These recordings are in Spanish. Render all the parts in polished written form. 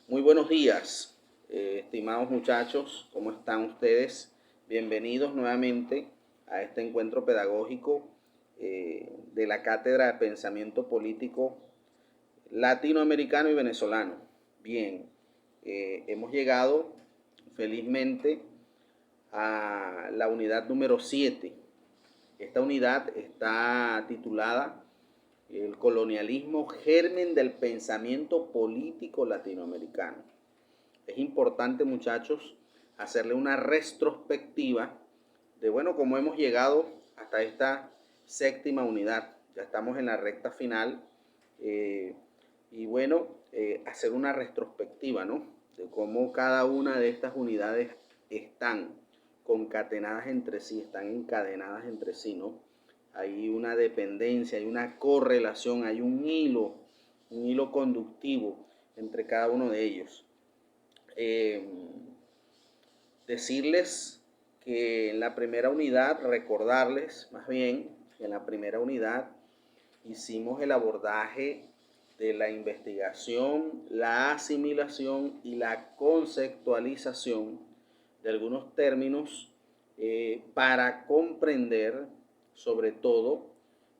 Muy buenos días, estimados muchachos, ¿cómo están ustedes? Bienvenidos nuevamente a este encuentro pedagógico de la Cátedra de Pensamiento Político Latinoamericano y Venezolano. Bien, hemos llegado felizmente a la unidad número 7. Esta unidad está titulada El colonialismo, germen del pensamiento político latinoamericano. Es importante, muchachos, hacerle una retrospectiva de, bueno, cómo hemos llegado hasta esta séptima unidad. Ya estamos en la recta final y, bueno, hacer una retrospectiva, ¿no? De cómo cada una de estas unidades están concatenadas entre sí, están encadenadas entre sí, ¿no? Hay una dependencia, hay una correlación, hay un hilo conductivo entre cada uno de ellos. Decirles que en la primera unidad, recordarles más bien, que en la primera unidad hicimos el abordaje de la investigación, la asimilación y la conceptualización de algunos términos para comprender sobre todo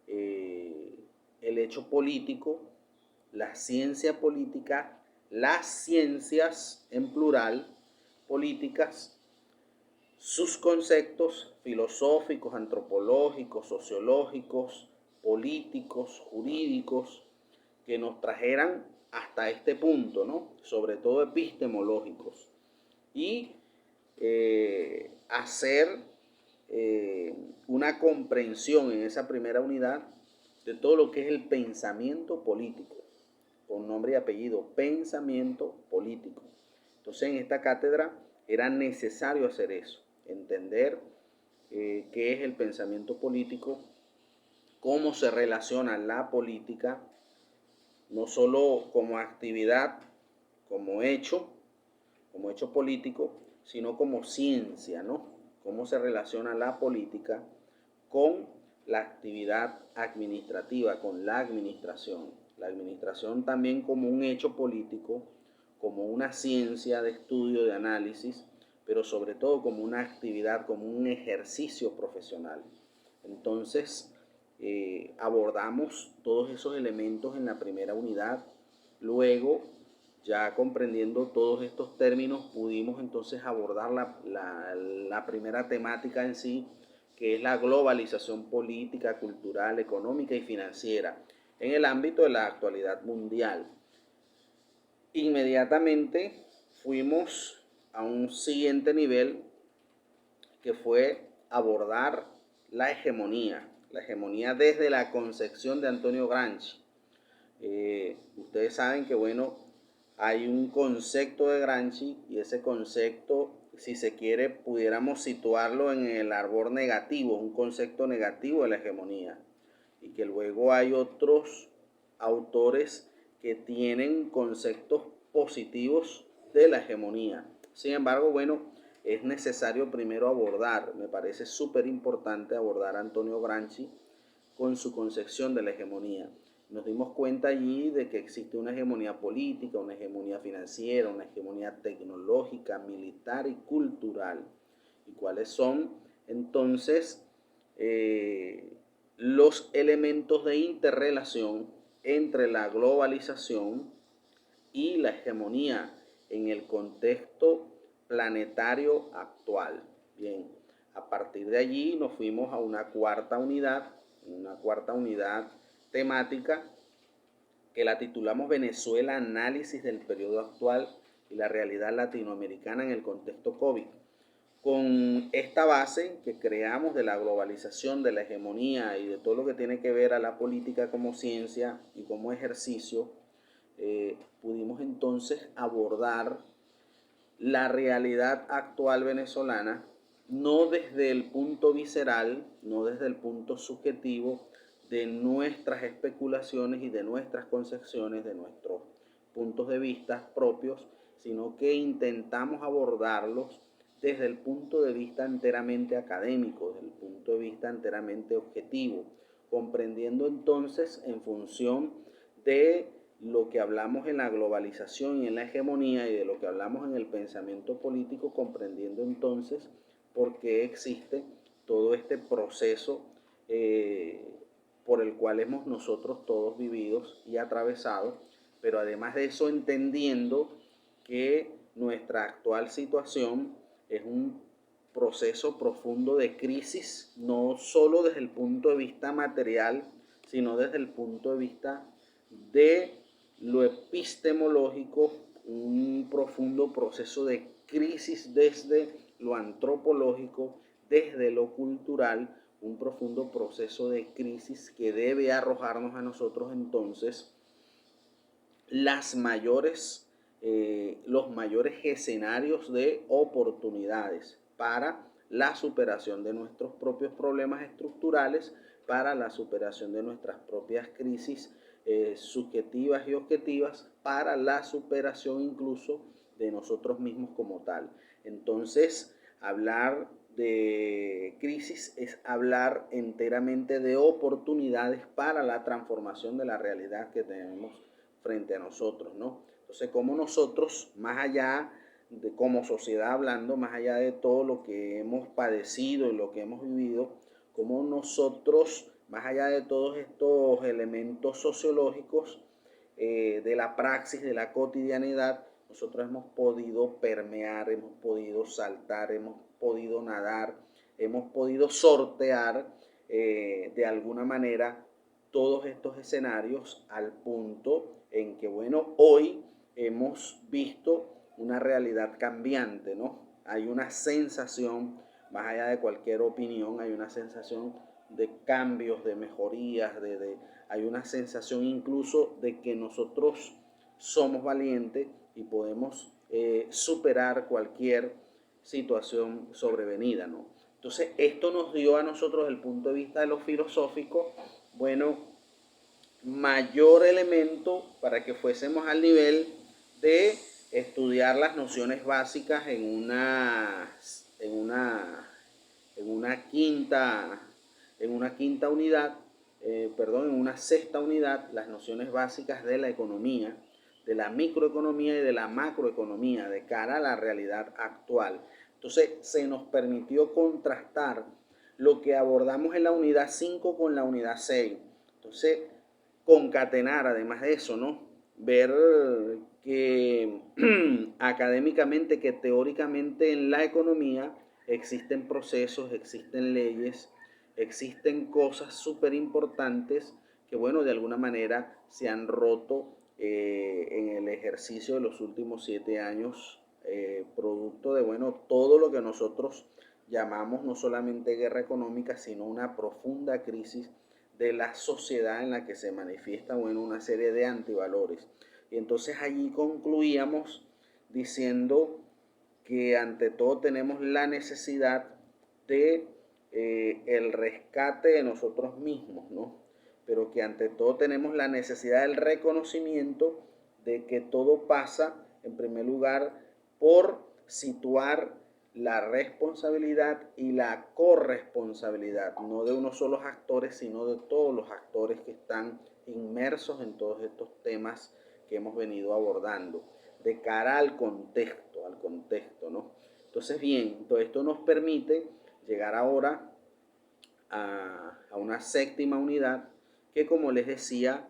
el hecho político, la ciencia política, las ciencias en plural, políticas, sus conceptos filosóficos, antropológicos, sociológicos, políticos, jurídicos, que nos trajeran hasta este punto, ¿no? Sobre todo epistemológicos. Y hacer una comprensión en esa primera unidad de todo lo que es el pensamiento político, con nombre y apellido, pensamiento político. Entonces en esta cátedra era necesario hacer eso, entender qué es el pensamiento político, cómo se relaciona la política, no solo como actividad, como hecho político, sino como ciencia, ¿no? Cómo se relaciona la política con la actividad administrativa, con la administración. La administración también como un hecho político, como una ciencia de estudio, de análisis, pero sobre todo como una actividad, como un ejercicio profesional. Entonces, abordamos todos esos elementos en la primera unidad. Luego, ya comprendiendo todos estos términos, pudimos entonces abordar la primera temática en sí, que es la globalización política, cultural, económica y financiera en el ámbito de la actualidad mundial. Inmediatamente fuimos a un siguiente nivel, que fue abordar la hegemonía desde la concepción de Antonio Gramsci. Ustedes saben que, bueno, hay un concepto de Gramsci y ese concepto, si se quiere, pudiéramos situarlo en el árbol negativo, un concepto negativo de la hegemonía, y que luego hay otros autores que tienen conceptos positivos de la hegemonía. Sin embargo, bueno, es necesario primero abordar, me parece súper importante abordar a Antonio Gramsci con su concepción de la hegemonía. Nos dimos cuenta allí de que existe una hegemonía política, una hegemonía financiera, una hegemonía tecnológica, militar y cultural. ¿Y cuáles son entonces los elementos de interrelación entre la globalización y la hegemonía en el contexto planetario actual? Bien, a partir de allí nos fuimos a una cuarta unidad temática que la titulamos Venezuela, análisis del periodo actual y la realidad latinoamericana en el contexto COVID. Con esta base que creamos de la globalización, de la hegemonía y de todo lo que tiene que ver a la política como ciencia y como ejercicio, pudimos entonces abordar la realidad actual venezolana, no desde el punto visceral, no desde el punto subjetivo de nuestras especulaciones y de nuestras concepciones, de nuestros puntos de vista propios, sino que intentamos abordarlos desde el punto de vista enteramente académico, desde el punto de vista enteramente objetivo, comprendiendo entonces en función de lo que hablamos en la globalización y en la hegemonía y de lo que hablamos en el pensamiento político, comprendiendo entonces por qué existe todo este proceso por el cual hemos nosotros todos vivido y atravesado, pero además de eso entendiendo que nuestra actual situación es un proceso profundo de crisis, no solo desde el punto de vista material, sino desde el punto de vista de lo epistemológico, un profundo proceso de crisis desde lo antropológico, desde lo cultural, un profundo proceso de crisis que debe arrojarnos a nosotros entonces los mayores escenarios de oportunidades para la superación de nuestros propios problemas estructurales, para la superación de nuestras propias crisis subjetivas y objetivas, para la superación incluso de nosotros mismos como tal. Entonces, hablar de crisis es hablar enteramente de oportunidades para la transformación de la realidad que tenemos frente a nosotros, ¿no? Entonces, como nosotros, más allá de como sociedad hablando, más allá de todo lo que hemos padecido y lo que hemos vivido, como nosotros, más allá de todos estos elementos sociológicos de la praxis, de la cotidianidad, nosotros hemos podido permear, hemos podido saltar, hemos podido nadar, hemos podido sortear de alguna manera todos estos escenarios al punto en que, bueno, hoy hemos visto una realidad cambiante, ¿no? Hay una sensación, más allá de cualquier opinión, hay una sensación de cambios, de mejorías, hay una sensación incluso de que nosotros somos valientes y podemos superar cualquier situación sobrevenida, ¿no? Entonces, esto nos dio a nosotros, desde el punto de vista de lo filosófico, bueno, mayor elemento para que fuésemos al nivel de estudiar las nociones básicas en una sexta unidad, las nociones básicas de la economía, de la microeconomía y de la macroeconomía de cara a la realidad actual. Entonces se nos permitió contrastar lo que abordamos en la unidad 5 con la unidad 6. Entonces, concatenar además de eso, ¿no? Ver que académicamente, que teóricamente en la economía existen procesos, existen leyes, existen cosas súper importantes que, bueno, de alguna manera se han roto en el ejercicio de los últimos 7 años, producto de, bueno, todo lo que nosotros llamamos no solamente guerra económica, sino una profunda crisis de la sociedad en la que se manifiesta, bueno, una serie de antivalores. Y entonces allí concluíamos diciendo que ante todo tenemos la necesidad de el rescate de nosotros mismos, ¿no? Pero que ante todo tenemos la necesidad del reconocimiento de que todo pasa, en primer lugar, por situar la responsabilidad y la corresponsabilidad, no de unos solos actores, sino de todos los actores que están inmersos en todos estos temas que hemos venido abordando, de cara al contexto, ¿no? Entonces, bien, todo esto nos permite llegar ahora a una séptima unidad que, como les decía,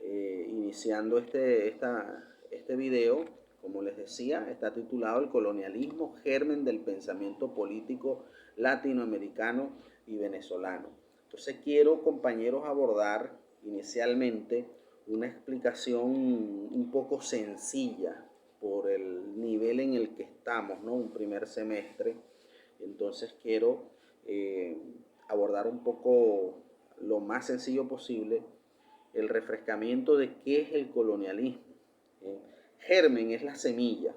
iniciando este video, como les decía, está titulado El colonialismo, germen del pensamiento político latinoamericano y venezolano. Entonces quiero, compañeros, abordar inicialmente una explicación un poco sencilla por el nivel en el que estamos, ¿no? Un primer semestre. Entonces quiero abordar un poco lo más sencillo posible el refrescamiento de qué es el colonialismo. Germen es la semilla.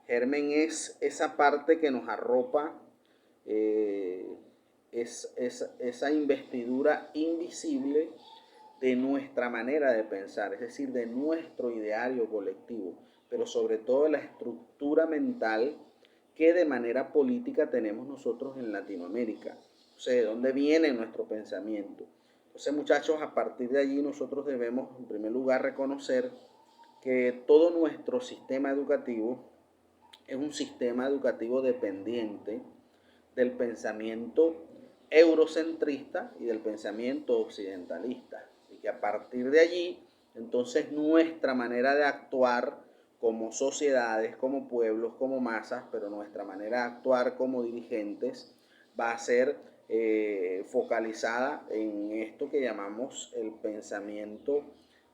Germen es esa parte que nos arropa, esa investidura invisible de nuestra manera de pensar, es decir, de nuestro ideario colectivo, pero sobre todo de la estructura mental que de manera política tenemos nosotros en Latinoamérica. O sea, ¿de dónde viene nuestro pensamiento? Entonces, muchachos, a partir de allí nosotros debemos, en primer lugar, reconocer que todo nuestro sistema educativo es un sistema educativo dependiente del pensamiento eurocentrista y del pensamiento occidentalista. Y que a partir de allí, entonces nuestra manera de actuar como sociedades, como pueblos, como masas, pero nuestra manera de actuar como dirigentes va a ser focalizada en esto que llamamos el pensamiento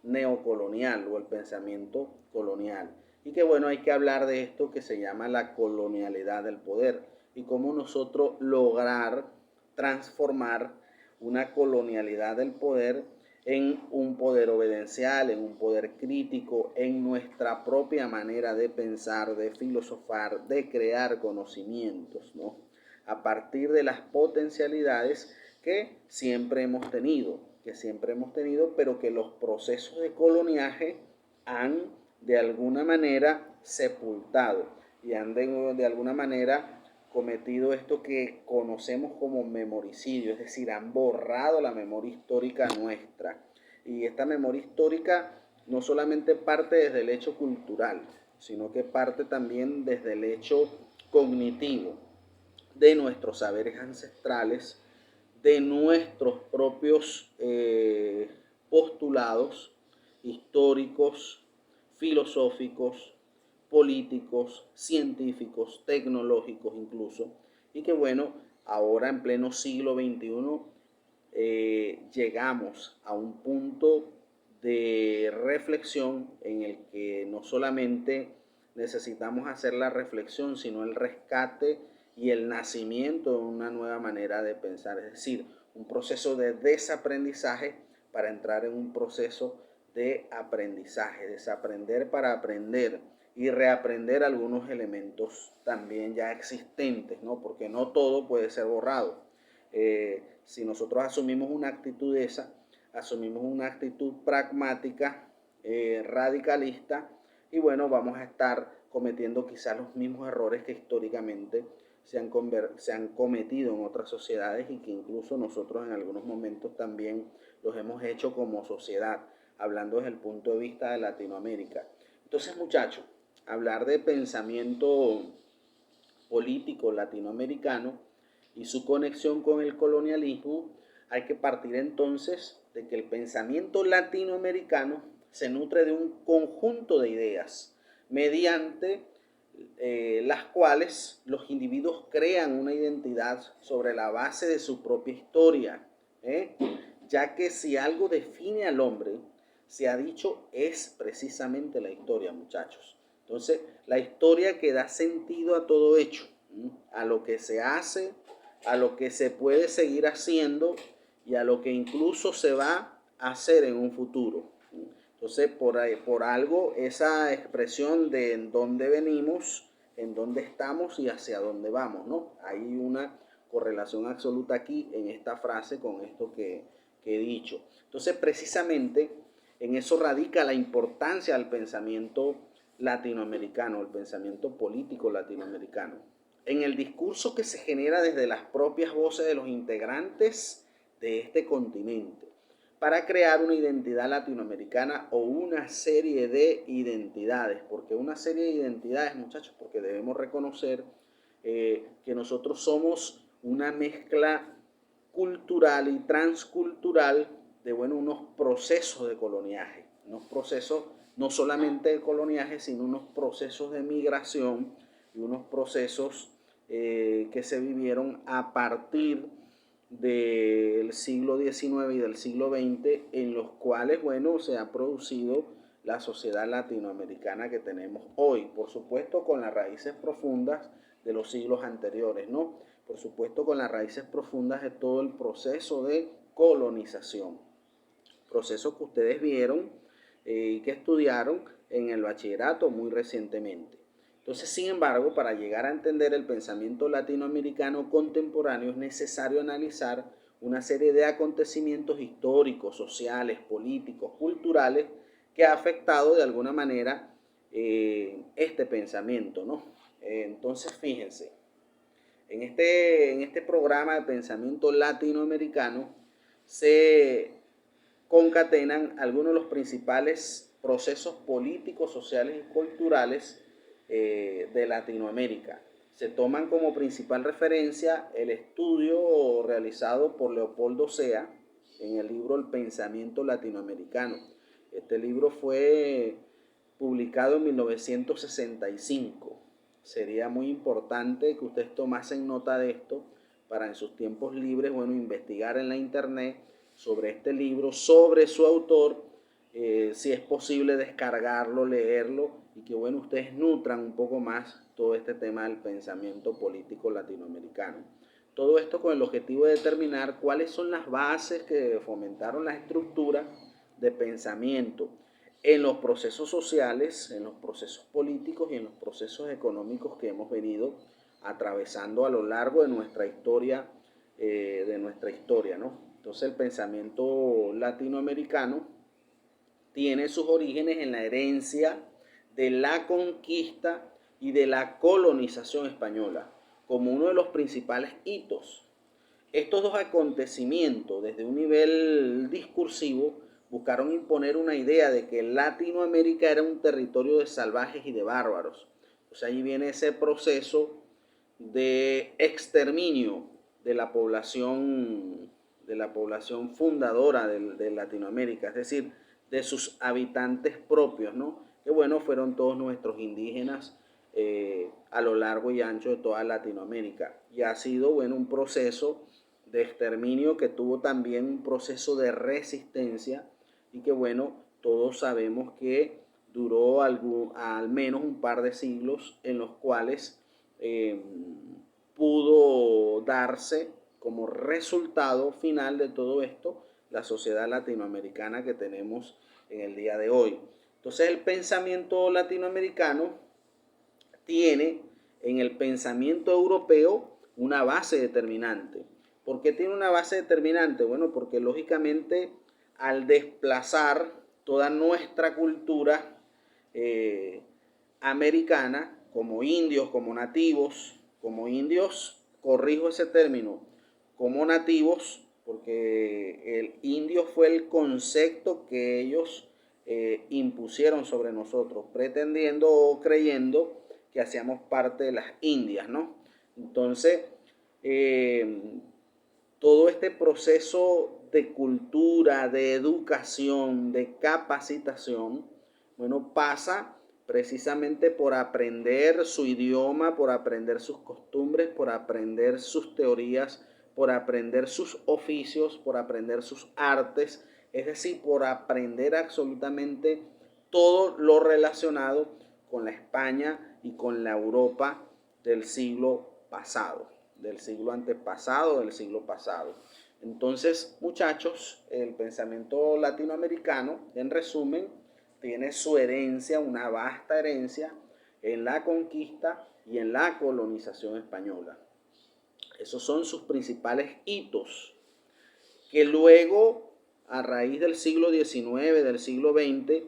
neocolonial o el pensamiento colonial. Y que bueno, hay que hablar de esto que se llama la colonialidad del poder y cómo nosotros lograr transformar una colonialidad del poder en un poder obediencial, en un poder crítico, en nuestra propia manera de pensar, de filosofar, de crear conocimientos, ¿no? A partir de las potencialidades que siempre hemos tenido, pero que los procesos de coloniaje han de alguna manera sepultado y han de alguna manera cometido esto que conocemos como memoricidio, es decir, han borrado la memoria histórica nuestra. Y esta memoria histórica no solamente parte desde el hecho cultural, sino que parte también desde el hecho cognitivo, de nuestros saberes ancestrales, de nuestros propios postulados históricos, filosóficos, políticos, científicos, tecnológicos incluso, y que bueno, ahora en pleno siglo XXI llegamos a un punto de reflexión en el que no solamente necesitamos hacer la reflexión, sino el rescate y el nacimiento de una nueva manera de pensar, es decir, un proceso de desaprendizaje para entrar en un proceso de aprendizaje, desaprender para aprender y reaprender algunos elementos también ya existentes, ¿no? Porque no todo puede ser borrado. Si nosotros asumimos una actitud esa, asumimos una actitud pragmática, radicalista, y bueno, vamos a estar cometiendo quizás los mismos errores que históricamente se han cometido en otras sociedades y que incluso nosotros en algunos momentos también los hemos hecho como sociedad, hablando desde el punto de vista de Latinoamérica. Entonces, muchachos, hablar de pensamiento político latinoamericano y su conexión con el colonialismo, hay que partir entonces de que el pensamiento latinoamericano se nutre de un conjunto de ideas mediante las cuales los individuos crean una identidad sobre la base de su propia historia, ya que si algo define al hombre, se ha dicho, es precisamente la historia, muchachos. Entonces, la historia que da sentido a todo hecho, a lo que se hace, a lo que se puede seguir haciendo y a lo que incluso se va a hacer en un futuro. Entonces, por algo, esa expresión de en dónde venimos, en dónde estamos y hacia dónde vamos, ¿no? Hay una correlación absoluta aquí en esta frase con esto que he dicho. Entonces, precisamente en eso radica la importancia del pensamiento latinoamericano, el pensamiento político latinoamericano. En el discurso que se genera desde las propias voces de los integrantes de este continente, para crear una identidad latinoamericana o una serie de identidades. Porque una serie de identidades, muchachos, porque debemos reconocer que nosotros somos una mezcla cultural y transcultural de unos procesos de coloniaje, unos procesos no solamente de coloniaje, sino unos procesos de migración y unos procesos que se vivieron a partir del siglo XIX y del siglo XX, en los cuales, se ha producido la sociedad latinoamericana que tenemos hoy, por supuesto con las raíces profundas de los siglos anteriores, ¿no? Por supuesto con las raíces profundas de todo el proceso de colonización, proceso que ustedes vieron y que estudiaron en el bachillerato muy recientemente. Entonces, sin embargo, para llegar a entender el pensamiento latinoamericano contemporáneo es necesario analizar una serie de acontecimientos históricos, sociales, políticos, culturales que ha afectado de alguna manera este pensamiento, ¿no? Entonces, fíjense, en este programa de pensamiento latinoamericano se concatenan algunos de los principales procesos políticos, sociales y culturales de Latinoamérica. Se toman como principal referencia el estudio realizado por Leopoldo Sea en el libro El pensamiento latinoamericano. Este libro fue publicado en 1965. Sería muy importante que ustedes tomasen nota de esto para en sus tiempos libres, bueno, investigar en la internet sobre este libro, sobre su autor, si es posible descargarlo, leerlo y que, bueno, ustedes nutran un poco más todo este tema del pensamiento político latinoamericano. Todo esto con el objetivo de determinar cuáles son las bases que fomentaron la estructura de pensamiento en los procesos sociales, en los procesos políticos y en los procesos económicos que hemos venido atravesando a lo largo de nuestra historia, ¿no? Entonces el pensamiento latinoamericano tiene sus orígenes en la herencia de la conquista y de la colonización española como uno de los principales hitos. Estos dos acontecimientos, desde un nivel discursivo, buscaron imponer una idea de que Latinoamérica era un territorio de salvajes y de bárbaros. O sea, ahí viene ese proceso de exterminio de la población fundadora de Latinoamérica, es decir, de sus habitantes propios, ¿no? Que bueno, fueron todos nuestros indígenas a lo largo y ancho de toda Latinoamérica. Y ha sido, bueno, un proceso de exterminio que tuvo también un proceso de resistencia y que, bueno, todos sabemos que duró al menos un par de siglos en los cuales pudo darse como resultado final de todo esto la sociedad latinoamericana que tenemos en el día de hoy. Entonces el pensamiento latinoamericano tiene en el pensamiento europeo una base determinante. ¿Por qué tiene una base determinante? Bueno, porque lógicamente al desplazar toda nuestra cultura americana, como indios, corrijo ese término, como nativos, porque el indio fue el concepto que ellos impusieron sobre nosotros, pretendiendo o creyendo que hacíamos parte de las Indias, ¿no? Entonces, todo este proceso de cultura, de educación, de capacitación, bueno, pasa precisamente por aprender su idioma, por aprender sus costumbres, por aprender sus teorías, por aprender sus oficios, por aprender sus artes, es decir, por aprender absolutamente todo lo relacionado con la España y con la Europa del siglo pasado, del siglo antepasado, del siglo pasado. Entonces, muchachos, el pensamiento latinoamericano, en resumen, tiene su herencia, una vasta herencia, en la conquista y en la colonización española. Esos son sus principales hitos, que luego, a raíz del siglo XIX, del siglo XX,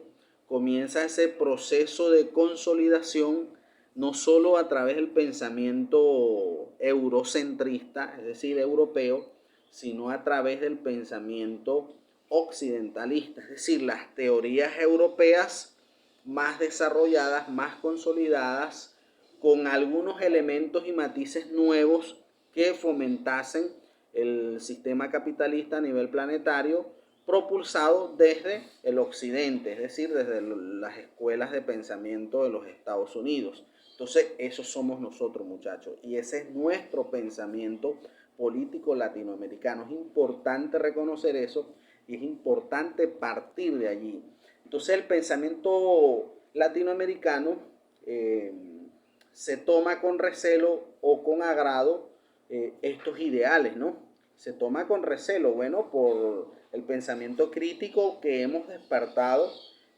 comienza ese proceso de consolidación, no solo a través del pensamiento eurocentrista, es decir, europeo, sino a través del pensamiento occidentalista, es decir, las teorías europeas más desarrolladas, más consolidadas, con algunos elementos y matices nuevos que fomentasen el sistema capitalista a nivel planetario, propulsado desde el occidente, es decir, desde las escuelas de pensamiento de los Estados Unidos. Entonces, esos somos nosotros, muchachos, y ese es nuestro pensamiento político latinoamericano. Es importante reconocer eso y es importante partir de allí. Entonces, el pensamiento latinoamericano se toma con recelo o con agrado estos ideales, ¿no? Se toma con recelo, bueno, por el pensamiento crítico que hemos despertado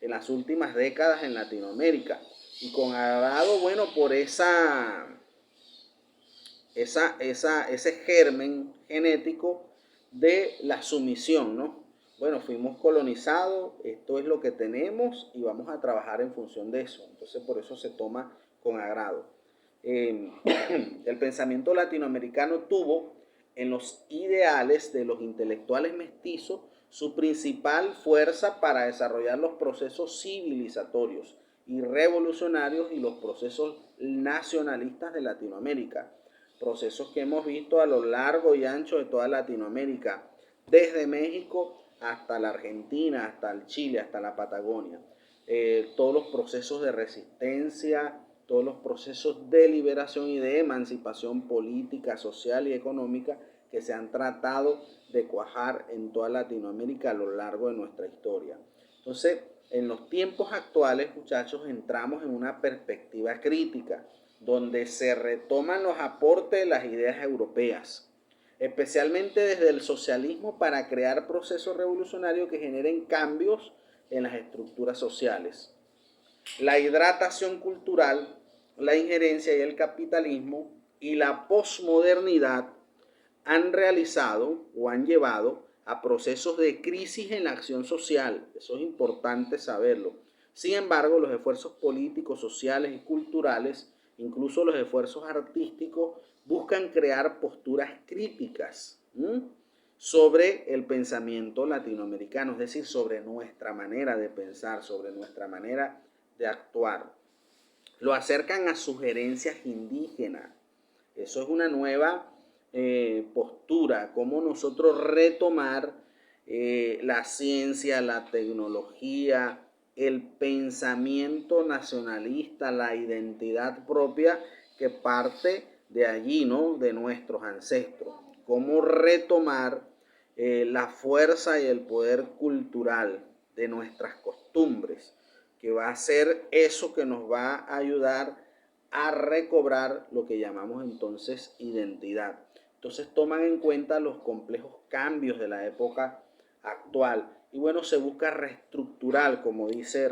en las últimas décadas en Latinoamérica y con agrado, bueno, por ese germen genético de la sumisión, ¿no? Bueno, fuimos colonizados, esto es lo que tenemos y vamos a trabajar en función de eso. Entonces, por eso se toma con agrado. El pensamiento latinoamericano tuvo en los ideales de los intelectuales mestizos su principal fuerza para desarrollar los procesos civilizatorios y revolucionarios y los procesos nacionalistas de Latinoamérica. Procesos que hemos visto a lo largo y ancho de toda Latinoamérica, desde México hasta la Argentina, hasta el Chile, hasta la Patagonia. Todos los procesos de resistencia, todos los procesos de liberación y de emancipación política, social y económica que se han tratado de cuajar en toda Latinoamérica a lo largo de nuestra historia. Entonces, en los tiempos actuales, muchachos, entramos en una perspectiva crítica, donde se retoman los aportes de las ideas europeas, especialmente desde el socialismo, para crear procesos revolucionarios que generen cambios en las estructuras sociales. La hidratación cultural, la injerencia y el capitalismo y la posmodernidad han realizado o han llevado a procesos de crisis en la acción social. Eso es importante saberlo. Sin embargo, los esfuerzos políticos, sociales y culturales, incluso los esfuerzos artísticos, buscan crear posturas críticas sobre el pensamiento latinoamericano, es decir, sobre nuestra manera de pensar, sobre nuestra manera de actuar. Lo acercan a sugerencias indígenas. Eso es una nueva postura, cómo nosotros retomar la ciencia, la tecnología, el pensamiento nacionalista, la identidad propia que parte de allí, ¿no? De nuestros ancestros. Cómo retomar la fuerza y el poder cultural de nuestras costumbres, que va a ser eso que nos va a ayudar a recobrar lo que llamamos entonces identidad. Entonces toman en cuenta los complejos cambios de la época actual y bueno, se busca reestructurar, como dice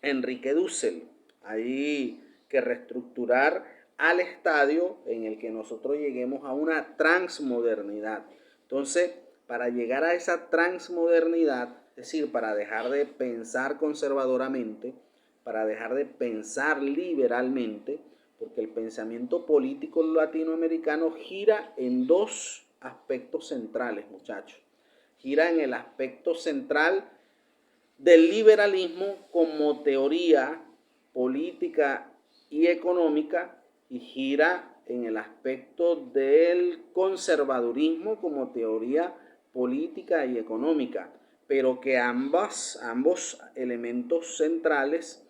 Enrique Dussel, ahí que reestructurar al estadio en el que nosotros lleguemos a una transmodernidad. Entonces, para llegar a esa transmodernidad, es decir, para dejar de pensar conservadoramente, para dejar de pensar liberalmente, porque el pensamiento político latinoamericano gira en dos aspectos centrales, muchachos. Gira en el aspecto central del liberalismo como teoría política y económica, y gira en el aspecto del conservadurismo como teoría política y económica, pero que ambos elementos centrales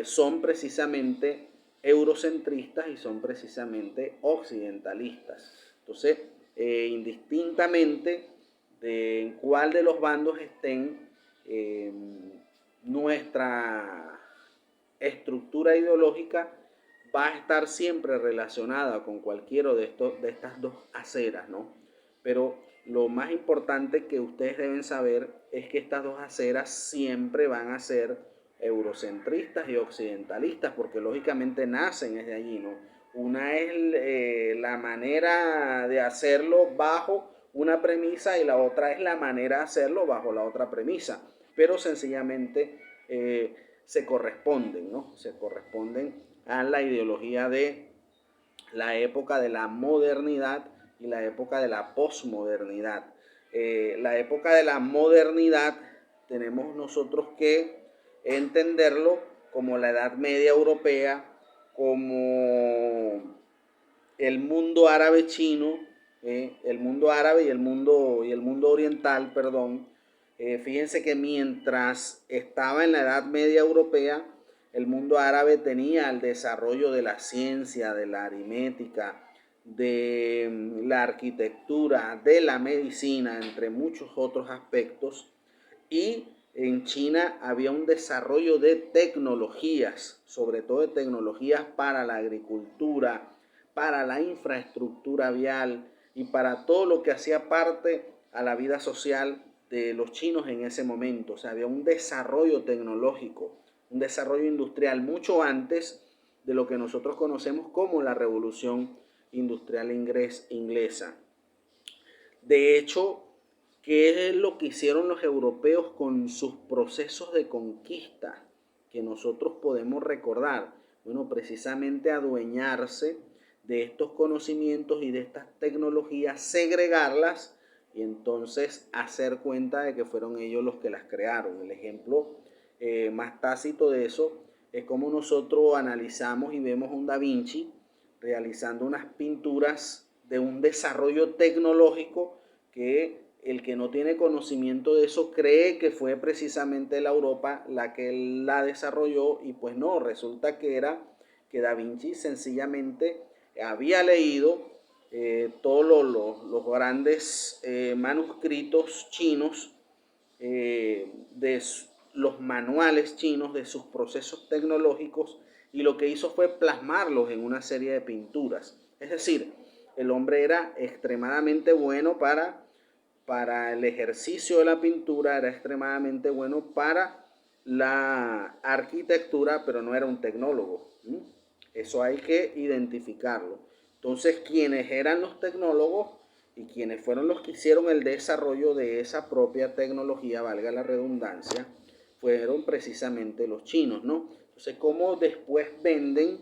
son precisamente eurocentristas y son precisamente occidentalistas. Entonces, indistintamente de en cuál de los bandos estén, nuestra estructura ideológica va a estar siempre relacionada con cualquiera de estas dos aceras, ¿no? Pero lo más importante que ustedes deben saber es que estas dos aceras siempre van a ser eurocentristas y occidentalistas, porque lógicamente nacen desde allí, ¿no? Una es la manera de hacerlo bajo una premisa y la otra es la manera de hacerlo bajo la otra premisa, pero sencillamente se corresponden, ¿no? Se corresponden a la ideología de la época de la modernidad y la época de la posmodernidad. La época de la modernidad tenemos nosotros que entenderlo como la Edad Media europea, como el mundo árabe chino, el mundo árabe y el mundo oriental, perdón. Fíjense que mientras estaba en la Edad Media europea, el mundo árabe tenía el desarrollo de la ciencia, de la aritmética, de la arquitectura, de la medicina, entre muchos otros aspectos. Y en China había un desarrollo de tecnologías, sobre todo de tecnologías para la agricultura, para la infraestructura vial y para todo lo que hacía parte a la vida social de los chinos en ese momento. O sea, había un desarrollo tecnológico, un desarrollo industrial mucho antes de lo que nosotros conocemos como la Revolución Industrial Inglesa. De hecho, ¿qué es lo que hicieron los europeos con sus procesos de conquista que nosotros podemos recordar? Bueno, precisamente adueñarse de estos conocimientos y de estas tecnologías, segregarlas y entonces hacer cuenta de que fueron ellos los que las crearon. El ejemplo más tácito de eso es como nosotros analizamos y vemos a un Da Vinci realizando unas pinturas de un desarrollo tecnológico que el que no tiene conocimiento de eso cree que fue precisamente la Europa la que la desarrolló, y pues no, resulta que era que Da Vinci sencillamente había leído todos los grandes manuscritos chinos, de los manuales chinos de sus procesos tecnológicos, y lo que hizo fue plasmarlos en una serie de pinturas. Es decir, el hombre era extremadamente bueno para el ejercicio de la pintura, era extremadamente bueno para la arquitectura, pero no era un tecnólogo. Eso hay que identificarlo. Entonces, quienes eran los tecnólogos y quienes fueron los que hicieron el desarrollo de esa propia tecnología, valga la redundancia, fueron precisamente los chinos, ¿no? Entonces, ¿cómo después venden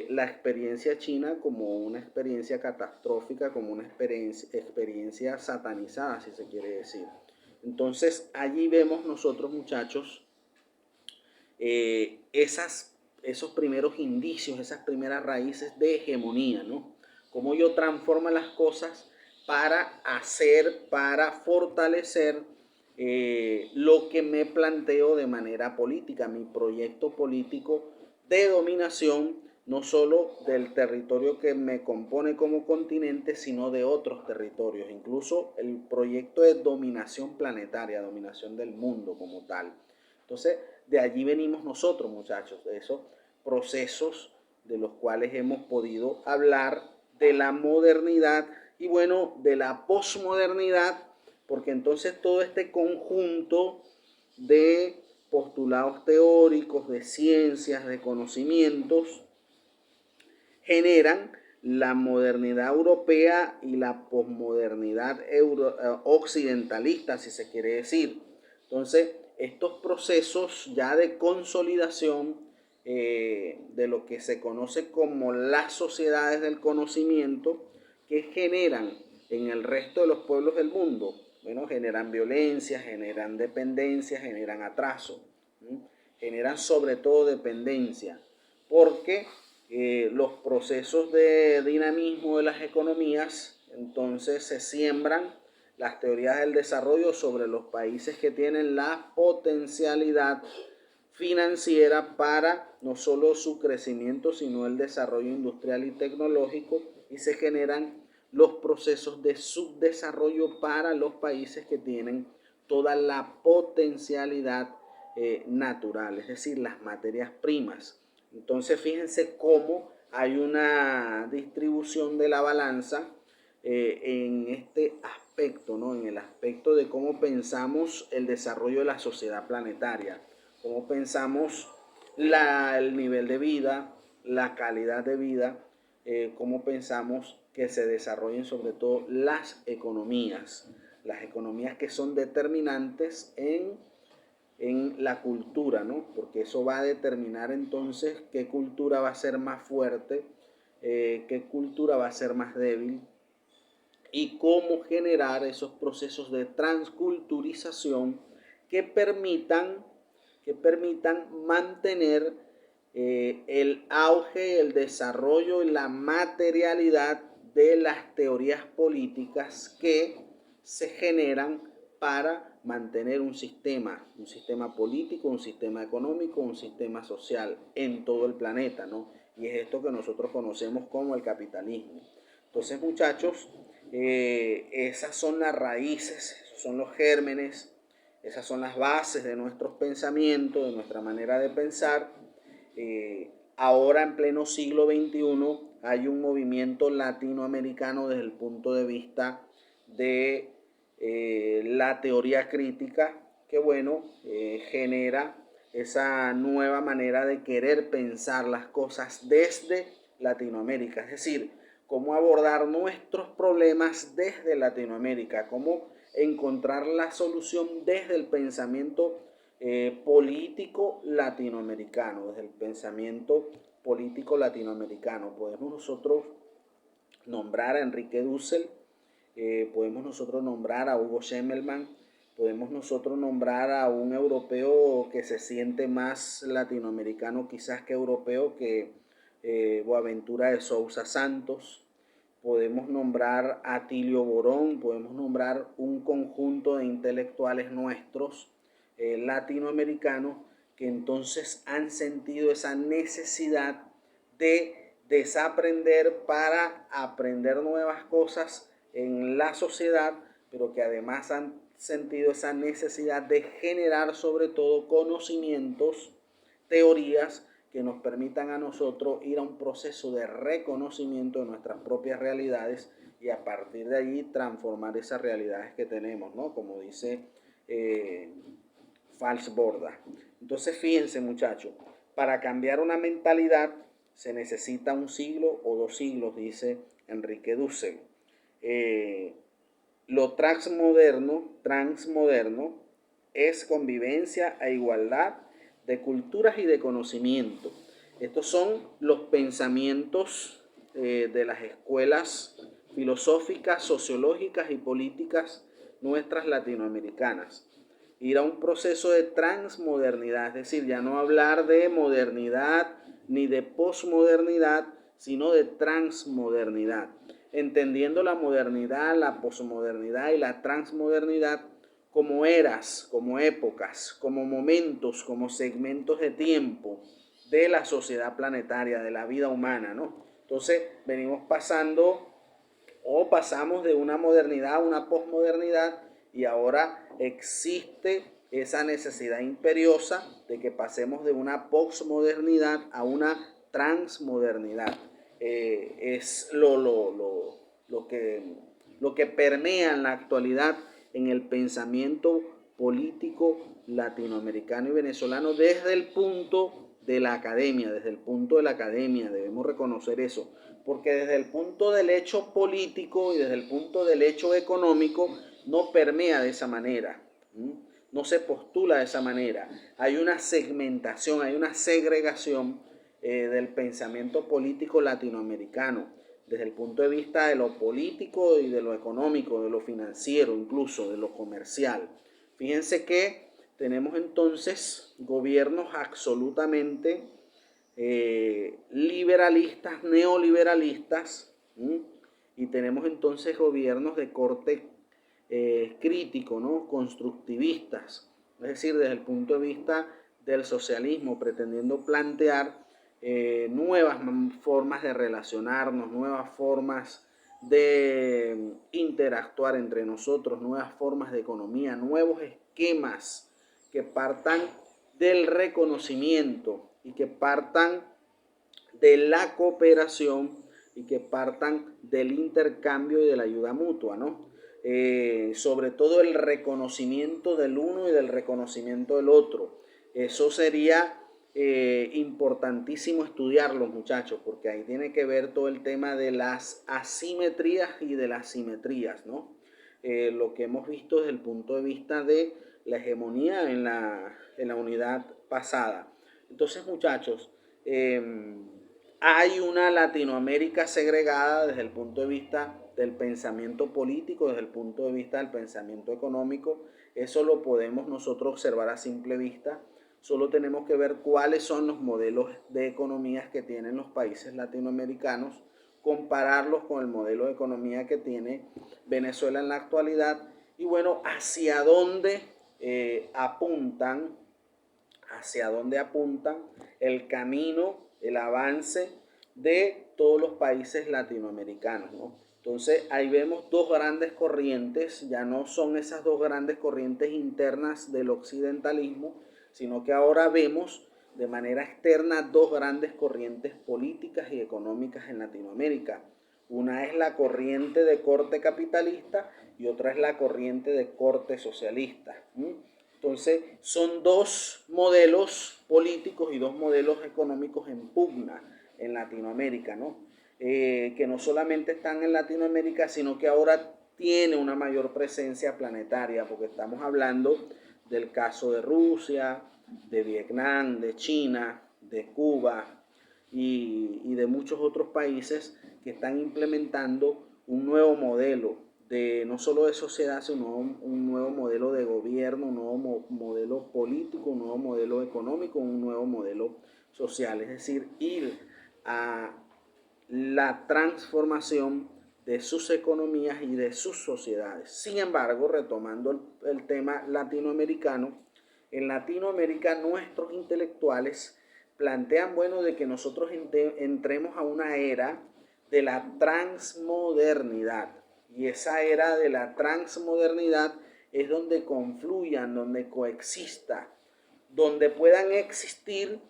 la experiencia china como una experiencia catastrófica, como una experiencia satanizada, si se quiere decir? Entonces, allí vemos nosotros, muchachos, esos primeros indicios, esas primeras raíces de hegemonía, ¿no? Cómo yo transformo las cosas para hacer, para fortalecer lo que me planteo de manera política, mi proyecto político de dominación, no solo del territorio que me compone como continente, sino de otros territorios, incluso el proyecto de dominación planetaria, dominación del mundo como tal. Entonces, de allí venimos nosotros, muchachos, de esos procesos de los cuales hemos podido hablar, de la modernidad y bueno, de la posmodernidad, porque entonces todo este conjunto de postulados teóricos, de ciencias, de conocimientos, generan la modernidad europea y la posmodernidad occidentalista, si se quiere decir. Entonces, estos procesos ya de consolidación de lo que se conoce como las sociedades del conocimiento, que generan en el resto de los pueblos del mundo, bueno, generan violencia, generan dependencia, generan atraso, generan sobre todo dependencia, porque los procesos de dinamismo de las economías, entonces se siembran las teorías del desarrollo sobre los países que tienen la potencialidad financiera para no solo su crecimiento, sino el desarrollo industrial y tecnológico, y se generan los procesos de subdesarrollo para los países que tienen toda la potencialidad natural, es decir, las materias primas. Entonces, fíjense cómo hay una distribución de la balanza en este aspecto, ¿no? En el aspecto de cómo pensamos el desarrollo de la sociedad planetaria, cómo pensamos el nivel de vida, la calidad de vida, cómo pensamos que se desarrollen sobre todo las economías que son determinantes en la cultura, ¿no? Porque eso va a determinar entonces qué cultura va a ser más fuerte, qué cultura va a ser más débil, y cómo generar esos procesos de transculturización que permitan mantener el auge, el desarrollo y la materialidad de las teorías políticas que se generan para mantener un sistema político, un sistema económico, un sistema social en todo el planeta, ¿no? Y es esto que nosotros conocemos como el capitalismo. Entonces, muchachos, esas son las raíces, esos son los gérmenes, esas son las bases de nuestros pensamientos, de nuestra manera de pensar. Ahora en pleno siglo XXI hay un movimiento latinoamericano desde el punto de vista de la teoría crítica que, bueno, genera esa nueva manera de querer pensar las cosas desde Latinoamérica, es decir, cómo abordar nuestros problemas desde Latinoamérica, cómo encontrar la solución desde el pensamiento político latinoamericano, desde el pensamiento político latinoamericano. Podemos nosotros nombrar a Enrique Dussel, podemos nosotros nombrar a Hugo Schimmelmann, podemos nosotros nombrar a un europeo que se siente más latinoamericano quizás que europeo, que Boaventura de Sousa Santos. Podemos nombrar a Atilio Borón, podemos nombrar un conjunto de intelectuales nuestros latinoamericanos que entonces han sentido esa necesidad de desaprender para aprender nuevas cosas en la sociedad, pero que además han sentido esa necesidad de generar sobre todo conocimientos, teorías que nos permitan a nosotros ir a un proceso de reconocimiento de nuestras propias realidades y a partir de allí transformar esas realidades que tenemos, ¿no? Como dice Falsborda. Entonces fíjense, muchachos, para cambiar una mentalidad se necesita un siglo o 2 siglos, dice Enrique Dussel. Lo transmoderno es convivencia e igualdad de culturas y de conocimiento. Estos son los pensamientos de las escuelas filosóficas, sociológicas y políticas nuestras latinoamericanas. Ir a un proceso de transmodernidad, es decir, ya no hablar de modernidad ni de posmodernidad, sino de transmodernidad, entendiendo la modernidad, la posmodernidad y la transmodernidad como eras, como épocas, como momentos, como segmentos de tiempo de la sociedad planetaria, de la vida humana, ¿no? Entonces venimos pasamos de una modernidad a una posmodernidad y ahora existe esa necesidad imperiosa de que pasemos de una posmodernidad a una transmodernidad. Es lo que permea en la actualidad en el pensamiento político latinoamericano y venezolano desde el punto de la academia, debemos reconocer eso, porque desde el punto del hecho político y desde el punto del hecho económico no permea de esa manera, no se postula de esa manera. Hay una segmentación, hay una segregación del pensamiento político latinoamericano, desde el punto de vista de lo político y de lo económico, de lo financiero, incluso de lo comercial. Fíjense que tenemos entonces gobiernos absolutamente liberalistas, neoliberalistas, y tenemos entonces gobiernos de corte crítico, ¿no? Constructivistas, es decir, desde el punto de vista del socialismo, pretendiendo plantear nuevas formas de relacionarnos, nuevas formas de interactuar entre nosotros, nuevas formas de economía, nuevos esquemas que partan del reconocimiento y que partan de la cooperación y que partan del intercambio y de la ayuda mutua, ¿no? Sobre todo el reconocimiento del uno y del reconocimiento del otro. Eso sería importantísimo estudiarlo, muchachos, porque ahí tiene que ver todo el tema de las asimetrías y de las simetrías, ¿no? Lo que hemos visto desde el punto de vista de la hegemonía en la unidad pasada. Entonces, muchachos, hay una Latinoamérica segregada desde el punto de vista del pensamiento político, desde el punto de vista del pensamiento económico. Eso lo podemos nosotros observar a simple vista. Solo tenemos que ver cuáles son los modelos de economías que tienen los países latinoamericanos, compararlos con el modelo de economía que tiene Venezuela en la actualidad y bueno, hacia dónde apuntan el camino, el avance de todos los países latinoamericanos, ¿no? Entonces ahí vemos dos grandes corrientes, ya no son esas dos grandes corrientes internas del occidentalismo, sino que ahora vemos de manera externa dos grandes corrientes políticas y económicas en Latinoamérica. Una es la corriente de corte capitalista y otra es la corriente de corte socialista. Entonces son dos modelos políticos y dos modelos económicos en pugna en Latinoamérica, ¿no? Que no solamente están en Latinoamérica, sino que ahora tiene una mayor presencia planetaria, porque estamos hablando del caso de Rusia, de Vietnam, de China, de Cuba, y de muchos otros países que están implementando un nuevo modelo de no solo de sociedad, sino un nuevo modelo de gobierno, un nuevo modelo político, un nuevo modelo económico, un nuevo modelo social. Es decir, ir a la transformación de sus economías y de sus sociedades. Sin embargo, retomando el tema latinoamericano, en Latinoamérica nuestros intelectuales plantean, bueno, de que nosotros entremos a una era de la transmodernidad. Y esa era de la transmodernidad es donde confluyan, donde coexista, donde puedan existir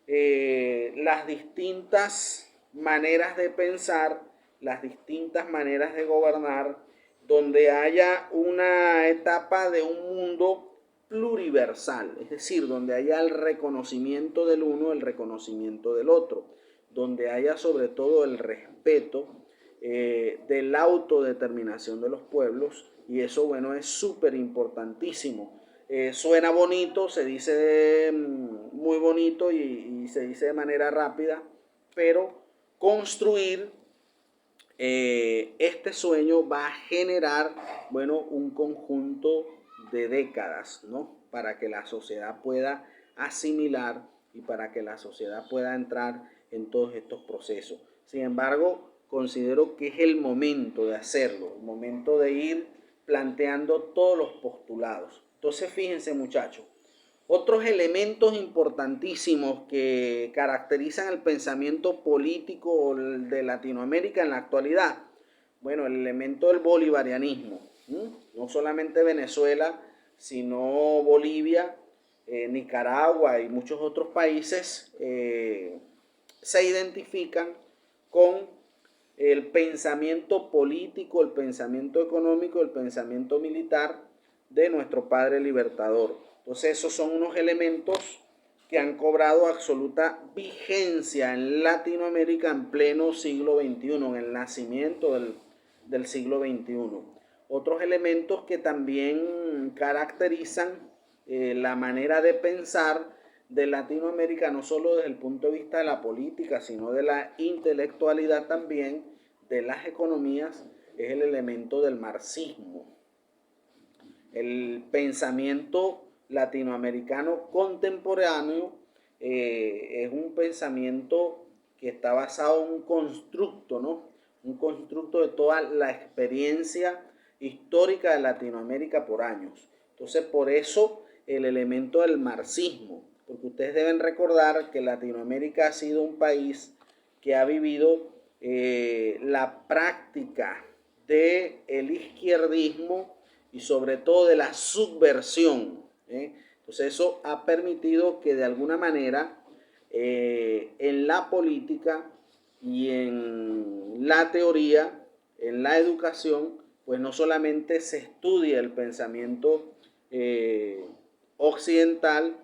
las distintas maneras de pensar, las distintas maneras de gobernar, donde haya una etapa de un mundo pluriversal, es decir, donde haya el reconocimiento del uno, el reconocimiento del otro, donde haya sobre todo el respeto de la autodeterminación de los pueblos, y eso, bueno, es súper importantísimo. Suena bonito, se dice muy bonito y se dice de manera rápida, pero construir este sueño va a generar, bueno, un conjunto de décadas, ¿no? Para que la sociedad pueda asimilar y para que la sociedad pueda entrar en todos estos procesos. Sin embargo, considero que es el momento de hacerlo, el momento de ir planteando todos los postulados. Entonces, fíjense, muchachos, otros elementos importantísimos que caracterizan el pensamiento político de Latinoamérica en la actualidad. Bueno, el elemento del bolivarianismo. No solamente Venezuela, sino Bolivia, Nicaragua y muchos otros países se identifican con el pensamiento político, el pensamiento económico, el pensamiento militar de nuestro padre libertador. Entonces esos son unos elementos que han cobrado absoluta vigencia en Latinoamérica en pleno siglo XXI, en el nacimiento del siglo XXI. Otros elementos que también caracterizan la manera de pensar de Latinoamérica, no solo desde el punto de vista de la política, sino de la intelectualidad también, de las economías, es el elemento del marxismo. El pensamiento latinoamericano contemporáneo es un pensamiento que está basado en un constructo, ¿no? Un constructo de toda la experiencia histórica de Latinoamérica por años. Entonces, por eso el elemento del marxismo, porque ustedes deben recordar que Latinoamérica ha sido un país que ha vivido la práctica del izquierdismo y sobre todo de la subversión. Entonces eso ha permitido que de alguna manera en la política y en la teoría, en la educación, pues no solamente se estudia el pensamiento occidental,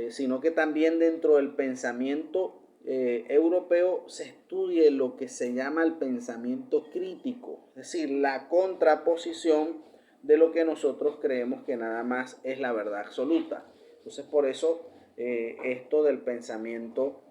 sino que también dentro del pensamiento europeo se estudie lo que se llama el pensamiento crítico, es decir, la contraposición de lo que nosotros creemos que nada más es la verdad absoluta. Entonces, por eso esto del pensamiento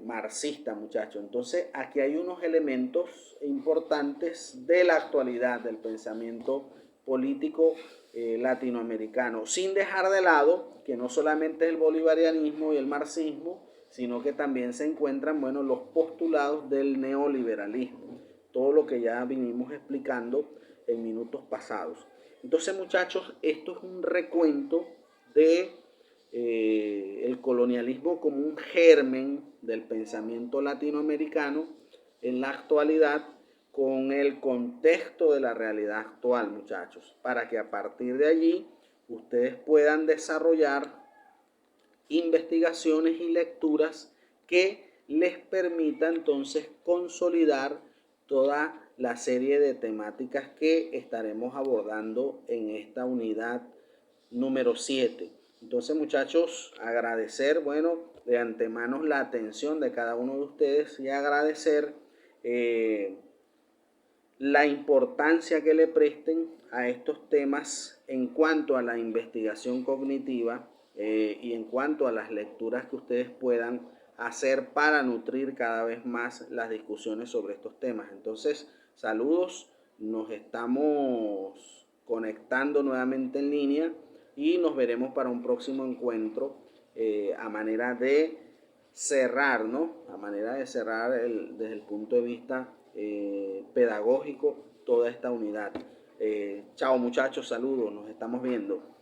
marxista, muchachos. Entonces, aquí hay unos elementos importantes de la actualidad del pensamiento político latinoamericano, sin dejar de lado que no solamente el bolivarianismo y el marxismo, sino que también se encuentran, bueno, los postulados del neoliberalismo, todo lo que ya vinimos explicando en minutos pasados. Entonces, muchachos, esto es un recuento de el colonialismo como un germen del pensamiento latinoamericano en la actualidad, con el contexto de la realidad actual, muchachos, para que a partir de allí ustedes puedan desarrollar investigaciones y lecturas que les permita entonces consolidar toda la serie de temáticas que estaremos abordando en esta unidad número 7. Entonces, muchachos, agradecer, bueno, de antemano la atención de cada uno de ustedes y agradecer la importancia que le presten a estos temas en cuanto a la investigación cognitiva y en cuanto a las lecturas que ustedes puedan hacer para nutrir cada vez más las discusiones sobre estos temas. Entonces, saludos, nos estamos conectando nuevamente en línea y nos veremos para un próximo encuentro a manera de cerrar, ¿no? A manera de cerrar desde el punto de vista pedagógico toda esta unidad. Chao muchachos, saludos, nos estamos viendo.